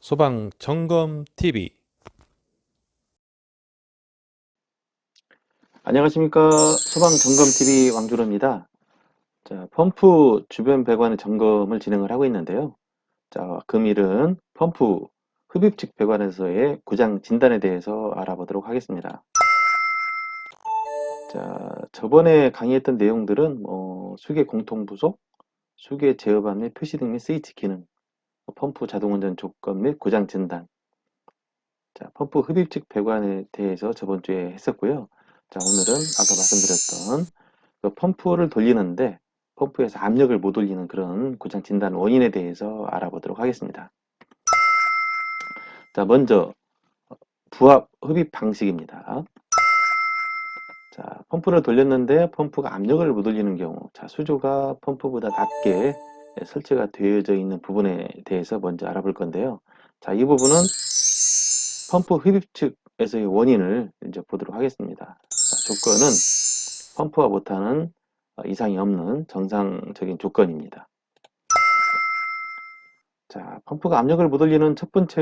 소방 점검 TV. 안녕하십니까. 소방점검TV 왕주로입니다. 자, 펌프 주변 배관의 점검을 진행을 하고 있는데요. 자, 금일은 펌프 흡입 측 배관에서의 고장 진단에 대해서 알아보도록 하겠습니다. 자, 저번에 강의했던 내용들은 수계 공통 부속, 수계 제어반 및 표시 등 및 스위치 기능, 펌프 자동 운전 조건 및 고장 진단, 자, 펌프 흡입 측 배관에 대해서 저번 주에 했었고요. 자, 오늘은 아까 말씀드렸던 그 펌프를 돌리는데 펌프에서 압력을 못 올리는 그런 고장 진단 원인에 대해서 알아보도록 하겠습니다. 자, 먼저 부합 흡입 방식입니다. 자, 펌프를 돌렸는데 펌프가 압력을 못 올리는 경우, 자, 수조가 펌프보다 낮게 설치가 되어져 있는 부분에 대해서 먼저 알아볼 건데요. 자, 이 부분은 펌프 흡입 측에서의 원인을 이제 보도록 하겠습니다. 자, 조건은 펌프와 모터는 이상이 없는 정상적인 조건입니다. 자, 펌프가 압력을 못 올리는 첫 번째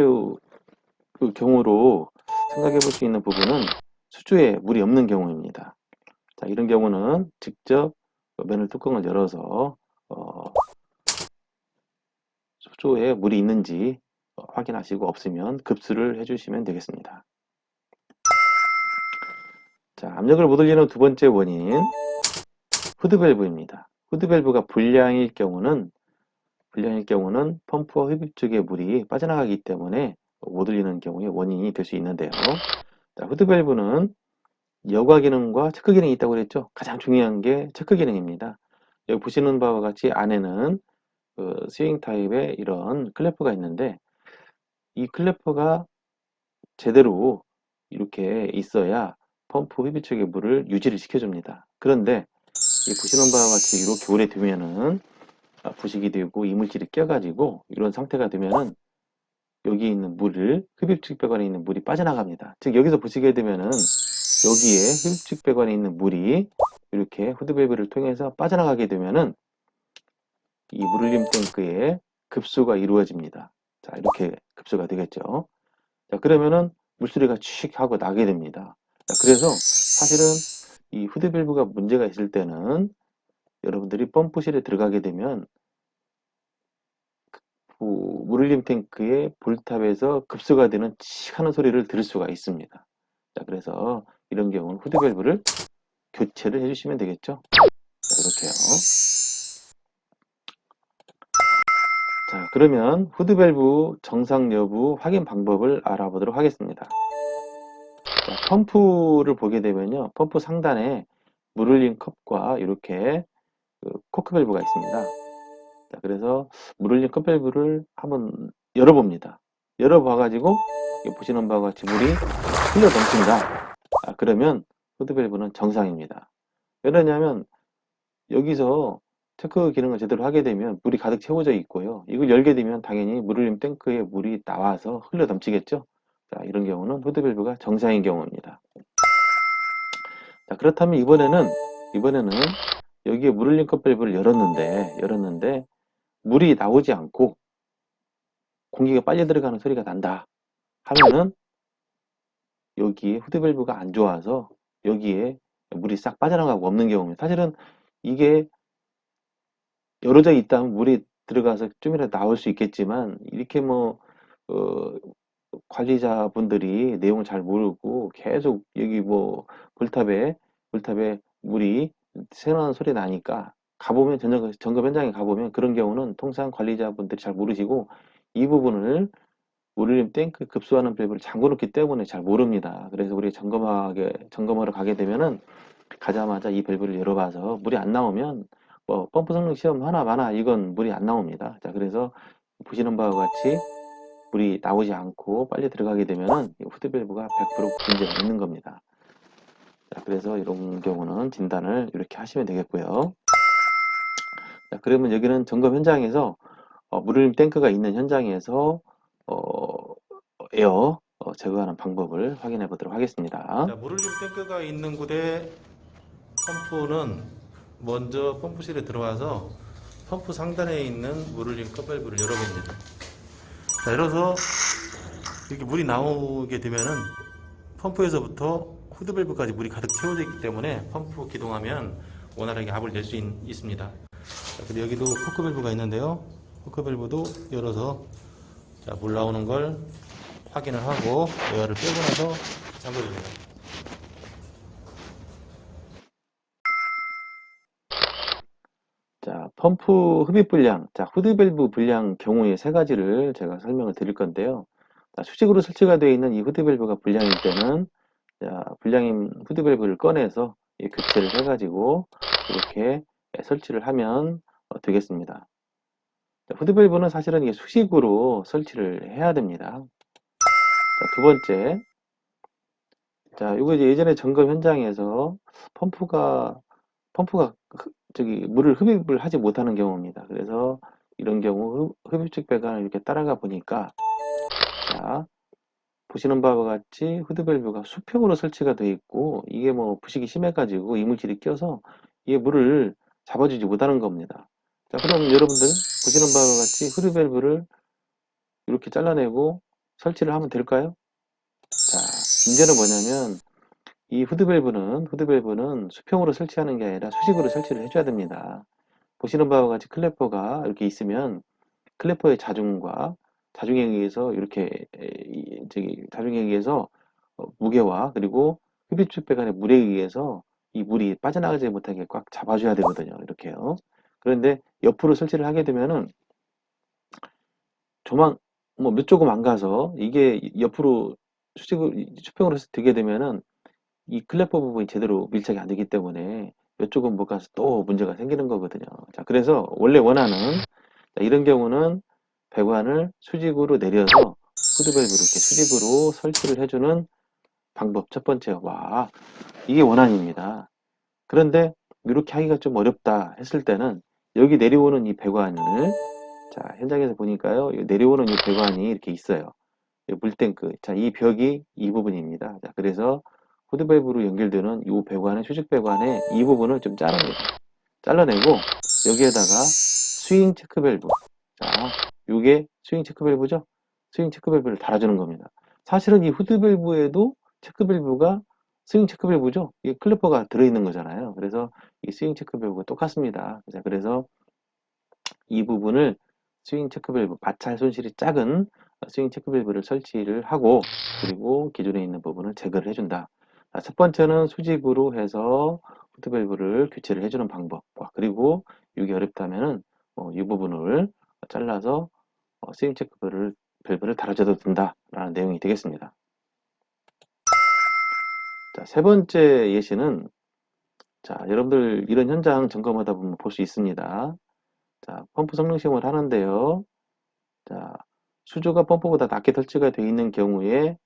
그 경우로 생각해 볼 수 있는 부분은 수조에 물이 없는 경우입니다. 자, 이런 경우는 직접 맨홀 뚜껑을 열어서 수조에 물이 있는지 확인하시고 없으면 급수를 해주시면 되겠습니다. 자, 압력을 못 올리는 두 번째 원인, 후드밸브입니다. 후드밸브가 불량일 경우는 펌프와 흡입 쪽에 물이 빠져나가기 때문에 못 올리는 경우에 원인이 될 수 있는데요. 자, 후드밸브는 여과 기능과 체크 기능이 있다고 그랬죠. 가장 중요한 게 체크 기능입니다. 여기 보시는 바와 같이 안에는 그 스윙 타입의 이런 클래프가 있는데 이 클래프가 제대로 이렇게 있어야 펌프 흡입 쪽의 물을 유지를 시켜줍니다. 그런데 이 보시는 바와 같이 이렇게 오래 두면은 부식이 되고 이물질이 껴가지고 이런 상태가 되면은 여기 있는 물을 흡입축 배관에 있는 물이 빠져나갑니다. 즉 여기서 보시게 되면은 여기에 흡입축 배관에 있는 물이 이렇게 후드밸브를 통해서 빠져나가게 되면은 이 물울림 탱크에 급수가 이루어집니다. 자, 이렇게 급수가 되겠죠. 자, 그러면은 물소리가 칙 하고 나게 됩니다. 자, 그래서 사실은 이 후드밸브가 문제가 있을 때는 여러분들이 펌프실에 들어가게 되면 물울림 탱크의 볼탑에서 급수가 되는 칙 하는 소리를 들을 수가 있습니다. 자, 그래서 이런 경우는 후드밸브를 교체를 해주시면 되겠죠. 자, 이렇게요. 자, 그러면 후드밸브 정상 여부 확인 방법을 알아보도록 하겠습니다. 자, 펌프를 보게 되면요. 펌프 상단에 물울림 컵과 이렇게 그 코크 밸브가 있습니다. 자, 그래서 물울림 컵 밸브를 한번 열어봅니다. 열어봐가지고 보시는 바와 같이 물이 흘러 넘친다. 그러면 후드 밸브는 정상입니다. 왜냐하면 여기서 체크 기능을 제대로 하게 되면 물이 가득 채워져 있고요. 이걸 열게 되면 당연히 물울림 탱크에 물이 나와서 흘러 넘치겠죠. 자, 이런 경우는 후드 밸브가 정상인 경우입니다. 자, 그렇다면 이번에는 여기에 물울림 컵 밸브를 열었는데 물이 나오지 않고 공기가 빨리 들어가는 소리가 난다 하면은 여기에 후드밸브가 안 좋아서 여기에 물이 싹 빠져나가고 없는 경우입니다. 사실은 이게 열어져 있다면 물이 들어가서 좀이라도 나올 수 있겠지만 이렇게 어, 관리자분들이 내용을 잘 모르고 계속 여기 볼탑에 물이 새어나오는 소리 나니까 가보면 점검 현장에 가보면 그런 경우는 통상 관리자분들이 잘 모르시고 이 부분을 물울림 탱크 급수하는 밸브를 잠궈 놓기 때문에 잘 모릅니다. 그래서 우리 점검하러 가게 되면은 가자마자 이 밸브를 열어봐서 물이 안 나오면 펌프 성능 시험 하나 마나 이건 물이 안 나옵니다. 자, 그래서 보시는 바와 같이 물이 나오지 않고 빨리 들어가게 되면은 후드 밸브가 100% 문제가 있는 겁니다. 자, 그래서 이런 경우는 진단을 이렇게 하시면 되겠고요. 자, 그러면 여기는 점검 현장에서 물울림 탱크가 있는 현장에서 어, 에어 제거하는 방법을 확인해 보도록 하겠습니다. 자, 물울림 탱크가 있는 곳에 펌프는 먼저 펌프실에 들어와서 펌프 상단에 있는 물울림 컵 밸브를 열어봅니다. 자, 이래서 이렇게 물이 나오게 되면은 펌프에서부터 후드 밸브까지 물이 가득 채워져 있기 때문에 펌프 기동하면 원활하게 압을 낼 수 있습니다. 자, 그리고 여기도 포크 밸브가 있는데요. 포크 밸브도 열어서 자, 물 나오는 걸 확인을 하고 에어를 빼고 나서 잠궈줍니다. 자, 펌프 흡입 불량, 자, 후드 밸브 불량 경우의 세 가지를 제가 설명을 드릴 건데요. 자, 수직으로 설치가 되어 있는 이 후드 밸브가 불량일 때는 자, 불량인 후드 밸브를 꺼내서 교체를 해가지고 이렇게 설치를 하면 되겠습니다. 자, 후드 밸브는 사실은 이게 수직으로 설치를 해야 됩니다. 자, 두 번째, 자, 이거 이제 예전에 점검 현장에서 펌프가 저기 물을 흡입을 하지 못하는 경우입니다. 그래서 이런 경우 흡입식 배관을 이렇게 따라가 보니까 자, 보시는 바와 같이 후드 밸브가 수평으로 설치가 되어 있고 이게 뭐 부식이 심해가지고 이물질이 껴서 이게 물을 잡아주지 못하는 겁니다. 자, 그럼 여러분들 보시는 바와 같이 후드 밸브를 이렇게 잘라내고 설치를 하면 될까요? 자, 문제는 뭐냐면 이 후드 밸브는 수평으로 설치하는 게 아니라 수직으로 설치를 해줘야 됩니다. 보시는 바와 같이 클래퍼가 이렇게 있으면 클래퍼의 자중에 의해서 이렇게 자중에 의해서 무게와 그리고 흡입축 배관의 물에 의해서 이 물이 빠져나가지 못하게 꽉 잡아줘야 되거든요. 이렇게요. 그런데 옆으로 설치를 하게 되면은 조망 뭐 몇 조금 안 가서 이게 옆으로 수평으로 되게 되면은 이 클래퍼 부분이 제대로 밀착이 안 되기 때문에 이쪽은 못 가서 또 문제가 생기는 거거든요. 자, 그래서 원래 원하는 이런 경우는 배관을 수직으로 내려서 후드밸브를 이렇게 수직으로 설치를 해주는 방법 첫 번째. 와, 이게 원안입니다. 그런데 이렇게 하기가 좀 어렵다 했을 때는 여기 내려오는 이 배관을 자, 현장에서 보니까요. 내려오는 이 배관이 이렇게 있어요. 물탱크. 자, 이 벽이 이 부분입니다. 자, 그래서 후드밸브로 연결되는 이 배관의 수직 배관의 이 부분을 좀 자릅니다. 잘라내고 여기에다가 스윙 체크 밸브. 자, 이게 스윙 체크 밸브죠? 스윙 체크 밸브를 달아주는 겁니다. 사실은 이 후드밸브에도 체크 밸브가 스윙 체크 밸브죠? 이 클리퍼가 들어있는 거잖아요. 그래서 이 스윙 체크 밸브가 똑같습니다. 자, 그래서 이 부분을 스윙 체크 밸브, 마찰 손실이 작은 스윙 체크 밸브를 설치를 하고 그리고 기존에 있는 부분을 제거를 해준다. 첫 번째는 수직으로 해서 후드 밸브를 교체를 해주는 방법. 그리고 이게 어렵다면은 이 부분을 잘라서 스윙 체크 밸브를 달아줘도 된다라는 내용이 되겠습니다. 자, 세 번째 예시는 자, 여러분들 이런 현장 점검하다 보면 볼 수 있습니다. 자, 펌프 성능 시험을 하는데요. 자, 수조가 펌프보다 낮게 설치가 되어 있는 경우에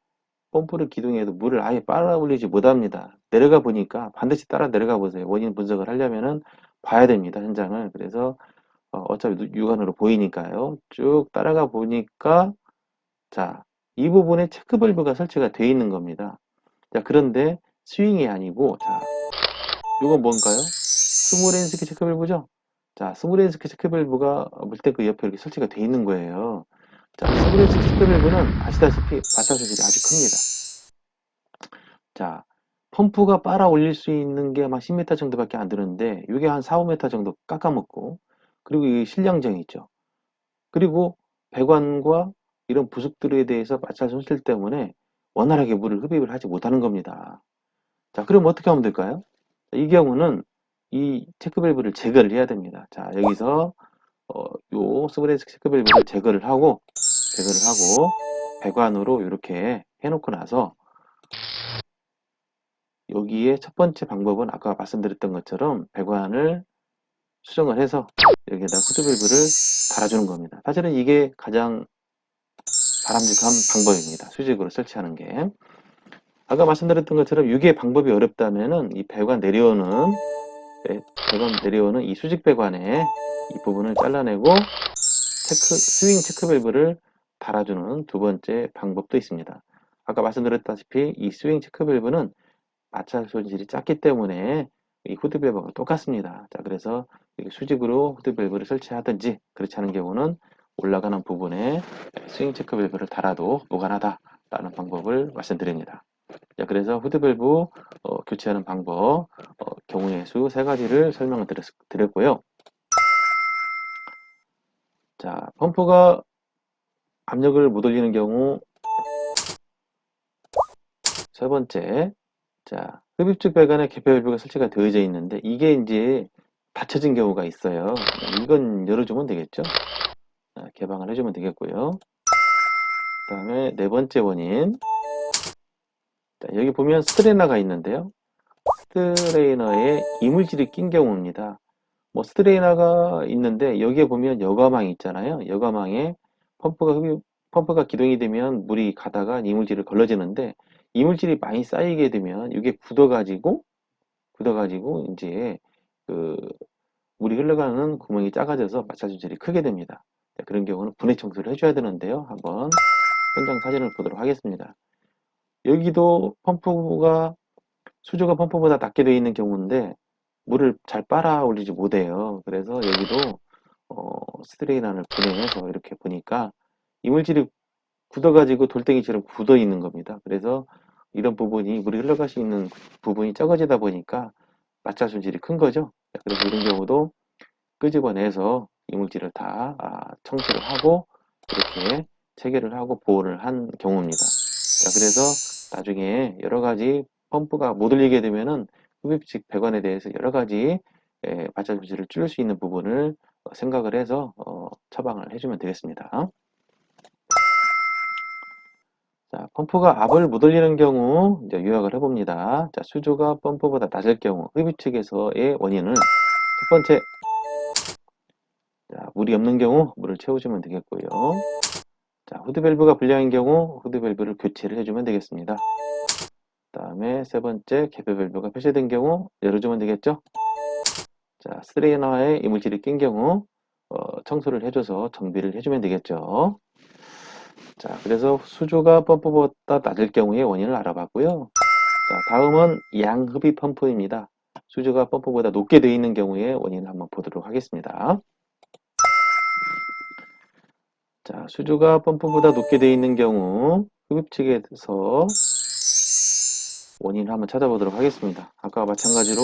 펌프를 기동해도 물을 아예 빨아 올리지 못합니다. 내려가 보니까 반드시 따라 내려가 보세요. 원인 분석을 하려면은 봐야 됩니다. 현장을. 그래서 어차피 육안으로 보이니까요. 쭉 따라가 보니까 자, 이 부분에 체크 밸브가 설치가 되어 있는 겁니다. 자, 그런데 스윙이 아니고 자, 이건 뭔가요? 스몰앤스키 체크 밸브죠? 자, 스몰앤스키 체크 밸브가 물탱크 옆에 이렇게 설치가 되어 있는 거예요. 자, 스몰앤스키 체크 밸브는 아시다시피 마찰 소질이 아주 큽니다. 자, 펌프가 빨아 올릴 수 있는 게 아마 10m 정도밖에 안 되는데 이게 한 4, 5m 정도 깎아먹고 그리고 이 실량정이 있죠. 그리고 배관과 이런 부속들에 대해서 마찰 손실 때문에 원활하게 물을 흡입을 하지 못하는 겁니다. 자, 그럼 어떻게 하면 될까요? 이 경우는 이 체크밸브를 제거를 해야 됩니다. 자, 여기서 요 스브레스 체크밸브를 제거를 하고 배관으로 이렇게 해놓고 나서 여기에 첫 번째 방법은 아까 말씀드렸던 것처럼 배관을 수정을 해서 여기에다 후드밸브를 달아주는 겁니다. 사실은 이게 가장 바람직한 방법입니다. 수직으로 설치하는 게. 아까 말씀드렸던 것처럼 이게 방법이 어렵다면은 이 배관 내려오는 이 수직 배관의 이 부분을 잘라내고 스윙 체크 밸브를 달아주는 두 번째 방법도 있습니다. 아까 말씀드렸다시피 이 스윙 체크 밸브는 마찰 손실이 작기 때문에 이 후드 밸브가 똑같습니다. 자, 그래서 수직으로 후드 밸브를 설치하든지 그렇지 않은 경우는 올라가는 부분에 스윙 체크 밸브를 달아도 무관하다라는 방법을 말씀드립니다. 자, 그래서 후드 밸브 교체하는 방법, 경우의 수 세 가지를 설명을 드렸고요. 자, 펌프가 압력을 못 올리는 경우 세 번째, 자, 흡입축 배관에 개폐 밸브가 설치가 되어져 있는데 이게 이제 닫혀진 경우가 있어요. 이건 열어주면 되겠죠. 자, 개방을 해주면 되겠고요. 그 다음에 네 번째 원인, 자, 여기 보면 스트레이너가 있는데요. 스트레이너에 이물질이 낀 경우입니다. 뭐 스트레이너가 있는데 여기에 보면 여과망이 있잖아요. 여과망에 펌프가 기동이 되면 물이 가다가 이물질을 걸러지는데 이물질이 많이 쌓이게 되면 이게 굳어가지고 이제 그 물이 흘러가는 구멍이 작아져서 마찰 손실이 크게 됩니다. 그런 경우는 분해 청소를 해줘야 되는데요. 한번 현장 사진을 보도록 하겠습니다. 여기도 수조가 펌프보다 낮게 되어 있는 경우인데 물을 잘 빨아 올리지 못해요. 그래서 여기도 스트레인안을 분해해서 이렇게 보니까 이물질이 굳어가지고 돌덩이처럼 굳어 있는 겁니다. 그래서 이런 부분이 물이 흘러갈 수 있는 부분이 적어지다 보니까 마찰 손실이 큰 거죠. 그래서 이런 경우도 끄집어내서 이물질을 다 청소를 하고 이렇게 체결을 하고 보호를 한 경우입니다. 자, 그래서 나중에 여러 가지 펌프가 못 올리게 되면은 흡입식 배관에 대해서 여러 가지 마찰 소지를 줄일 수 있는 부분을 생각을 해서 처방을 해주면 되겠습니다. 자, 펌프가 압을 못 올리는 경우 이제 요약을 해봅니다. 자, 수조가 펌프보다 낮을 경우 흡입측에서의 원인은 첫 번째, 자, 물이 없는 경우 물을 채워주면 되겠고요. 자, 후드 밸브가 불량인 경우 후드 밸브를 교체를 해주면 되겠습니다. 그 다음에 세 번째, 개폐 밸브가 폐쇄된 경우 열어주면 되겠죠. 자, 스트레이너에 이물질이 낀 경우 청소를 해줘서 정비를 해주면 되겠죠. 자, 그래서 수조가 펌프보다 낮을 경우의 원인을 알아봤고요. 자, 다음은 양흡입 펌프입니다. 수조가 펌프보다 높게 되어 있는 경우의 원인을 한번 보도록 하겠습니다. 자, 수조가 펌프보다 높게 되어 있는 경우 흡입 측에서 원인을 한번 찾아보도록 하겠습니다. 아까와 마찬가지로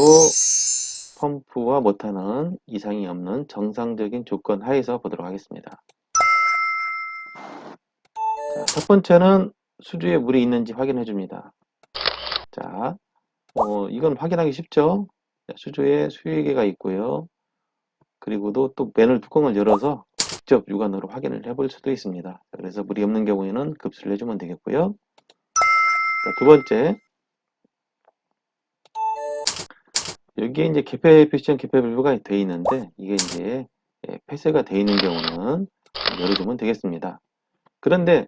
펌프와 모터는 이상이 없는 정상적인 조건 하에서 보도록 하겠습니다. 자, 첫 번째는 수조에 물이 있는지 확인해 줍니다. 자, 이건 확인하기 쉽죠? 자, 수조에 수유기가 있고요. 그리고도 또 맨홀 뚜껑을 열어서 직접 육안으로 확인을 해볼 수도 있습니다. 그래서 물이 없는 경우에는 급수를 해주면 되겠고요. 자, 두 번째, 여기에 이제 표시한 개폐 밸브가 되어 있는데 이게 이제 폐쇄가 되어 있는 경우는 열어주면 되겠습니다. 그런데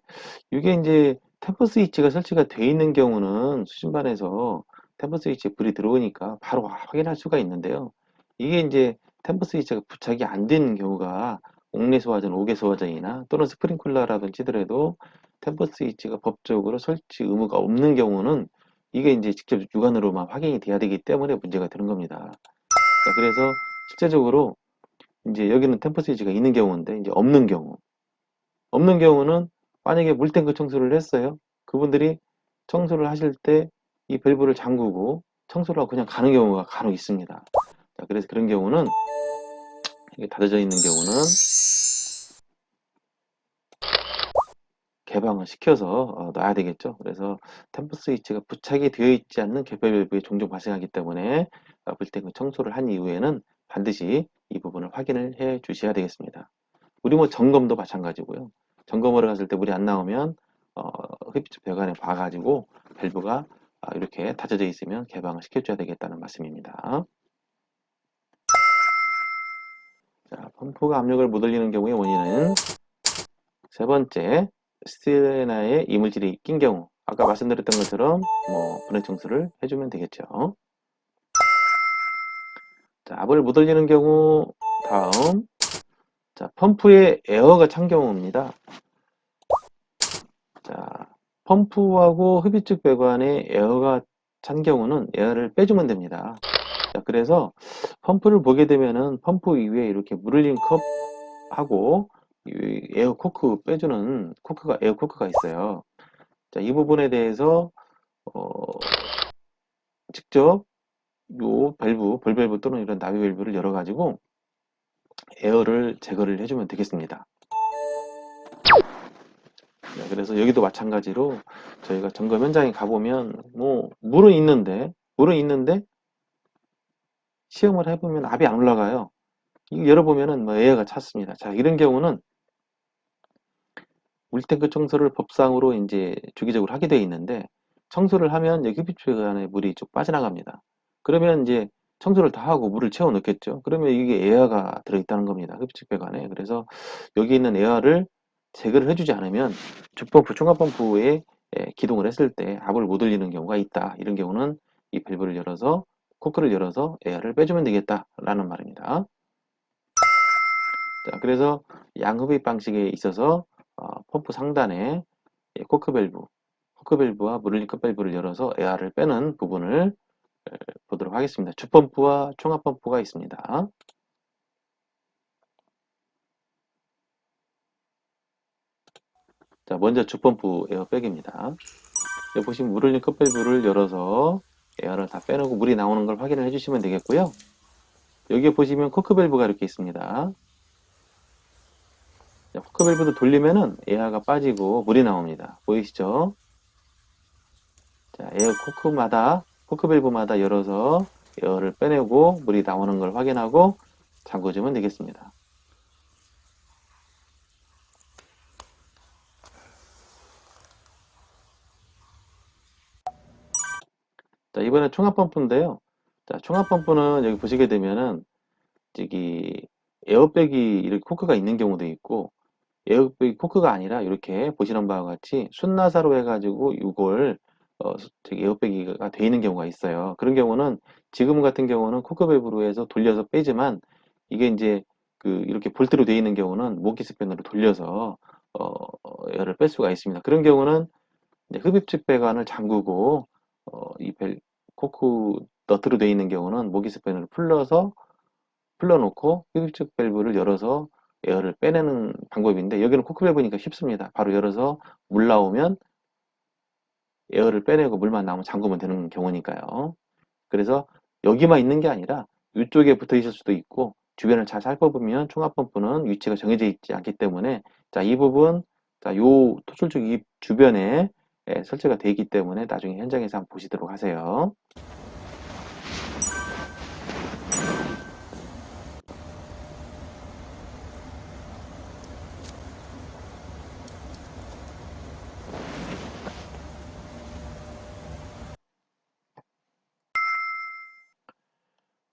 이게 이제 템퍼 스위치가 설치가 되어 있는 경우는 수신반에서 템퍼 스위치에 불이 들어오니까 바로 확인할 수가 있는데요. 이게 이제 템퍼 스위치가 부착이 안 되는 경우가 옥내 소화전, 5개 소화전이나 또는 스프링클러라든지 하더라도 템퍼 스위치가 법적으로 설치 의무가 없는 경우는 이게 이제 직접 육안으로만 확인이 돼야 되기 때문에 문제가 되는 겁니다. 자, 그래서 실제적으로 이제 여기는 템퍼 스위치가 있는 경우인데 이제 없는 경우는 만약에 물탱크 청소를 했어요. 그분들이 청소를 하실 때 이 밸브를 잠그고 청소를 하고 그냥 가는 경우가 간혹 있습니다. 자, 그래서 그런 경우는 이게 닫아져 있는 경우는 개방을 시켜서 놔야 되겠죠. 그래서 템퍼 스위치가 부착이 되어 있지 않는 개폐 밸브에 종종 발생하기 때문에 물탱크 청소를 한 이후에는 반드시 이 부분을 확인을 해 주셔야 되겠습니다. 우리 뭐 점검도 마찬가지고요. 점검하러 갔을 때 물이 안 나오면 흡입축 배관에 봐가지고 밸브가 이렇게 닫혀져 있으면 개방을 시켜줘야 되겠다는 말씀입니다. 자, 펌프가 압력을 못 올리는 경우의 원인은 세 번째, 스테나에 이물질이 낀 경우 아까 말씀드렸던 것처럼 분해 청소를 해주면 되겠죠. 자, 압을 못 올리는 경우 다음, 자, 펌프에 에어가 찬 경우입니다. 자, 펌프하고 흡입축 배관에 에어가 찬 경우는 에어를 빼주면 됩니다. 자, 그래서 펌프를 보게 되면은 펌프 위에 이렇게 물 흘린 컵하고 이 에어 코크 빼주는 에어 코크가 있어요. 자, 이 부분에 대해서 어, 직접 요 볼 밸브 또는 이런 나비 밸브를 열어 가지고 에어를 제거를 해주면 되겠습니다. 네, 그래서 여기도 마찬가지로 저희가 점검 현장에 가보면 뭐 물은 있는데 시험을 해보면 압이 안 올라가요. 이거 열어보면은 뭐 에어가 찼습니다. 자, 이런 경우는 물탱크 청소를 법상으로 이제 주기적으로 하게 되어 있는데 청소를 하면 여기 흡입기관에 물이 쭉 빠져나갑니다. 그러면 이제 청소를 다 하고 물을 채워 넣겠죠. 그러면 이게 에어가 들어있다는 겁니다. 흡입기관에. 그래서 여기 있는 에어를 제거를 해주지 않으면 주펌프, 충압펌프에 기동을 했을 때 압을 못 올리는 경우가 있다. 이런 경우는 이 밸브를 열어서 코크를 열어서 에어를 빼주면 되겠다라는 말입니다. 자, 그래서 양흡입 방식에 있어서 펌프 상단에 코크 밸브와 물릴급 밸브를 열어서 에어를 빼는 부분을 보도록 하겠습니다. 주펌프와 총합 펌프가 있습니다. 자, 먼저 주펌프 에어백입니다. 여기 보시면 물릴린 급 밸브를 열어서 에어를 다 빼놓고 물이 나오는 걸 확인을 해주시면 되겠고요. 여기에 보시면 코크 밸브가 이렇게 있습니다. 자, 코크 밸브도 돌리면은 에어가 빠지고 물이 나옵니다. 보이시죠? 자, 코크 밸브마다 열어서 에어를 빼내고 물이 나오는 걸 확인하고 잠궈주면 되겠습니다. 자, 이번엔 총합 펌프인데요. 자, 총합 펌프는 여기 보시게 되면은 저기 에어백이 이렇게 코크가 있는 경우도 있고 에어백이 코크가 아니라 이렇게 보시는 바와 같이 순나사로 해가지고 이걸 저기 에어백이가 돼 있는 경우가 있어요. 그런 경우는 지금 같은 경우는 코크 밸브로 해서 돌려서 빼지만 이게 이제 그 이렇게 볼트로 돼 있는 경우는 모기 스패너로 돌려서 에어를 뺄 수가 있습니다. 그런 경우는 이제 흡입식 배관을 잠그고 이 코크 너트로 되어 있는 경우는 모기 스패너를 풀러놓고 흡입식 밸브를 열어서 에어를 빼내는 방법인데 여기는 코크 밸브니까 쉽습니다. 바로 열어서 물 나오면 에어를 빼내고 물만 나오면 잠그면 되는 경우니까요. 그래서 여기만 있는 게 아니라 이쪽에 붙어 있을 수도 있고 주변을 잘 살펴보면 총합 펌프는 위치가 정해져 있지 않기 때문에 자, 이 부분 요 토출축 이 주변에 설치가 되어 있기 때문에 나중에 현장에서 한번 보시도록 하세요.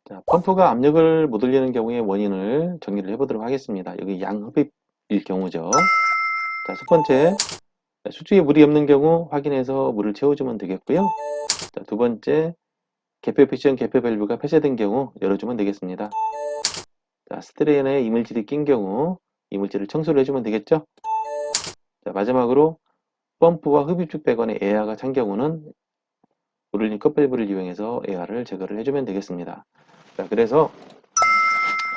자, 펌프가 압력을 못 올리는 경우의 원인을 정리를 해보도록 하겠습니다. 여기 양흡입일 경우죠. 자, 첫 번째, 수주에 물이 없는 경우 확인해서 물을 채워주면 되겠고요. 자, 두 번째, 개폐 패션 개폐 밸브가 폐쇄된 경우 열어주면 되겠습니다. 자, 스트레인에 이물질이 낀 경우 이물질을 청소를 해주면 되겠죠. 자, 마지막으로 펌프와 흡입축 배관에 에어가 찬 경우는 물을 컵 밸브를 이용해서 에어를 제거를 해주면 되겠습니다. 자, 그래서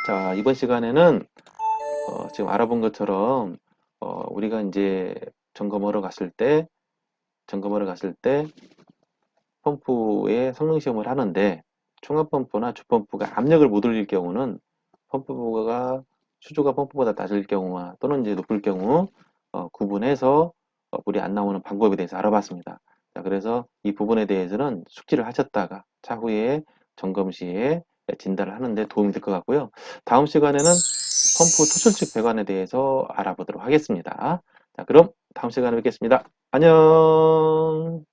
자, 이번 시간에는 지금 알아본 것처럼 우리가 이제 점검하러 갔을 때 펌프의 성능 시험을 하는데 총합 펌프나 주펌프가 압력을 못 올릴 경우는 펌프가 수조가 펌프보다 낮을 경우와 또는 이제 높을 경우 구분해서 물이 안 나오는 방법에 대해서 알아봤습니다. 자, 그래서 이 부분에 대해서는 숙지를 하셨다가 차후에 점검 시에 진단을 하는데 도움이 될 것 같고요. 다음 시간에는 펌프 토출축 배관에 대해서 알아보도록 하겠습니다. 자, 그럼 다음 시간에 뵙겠습니다. 안녕.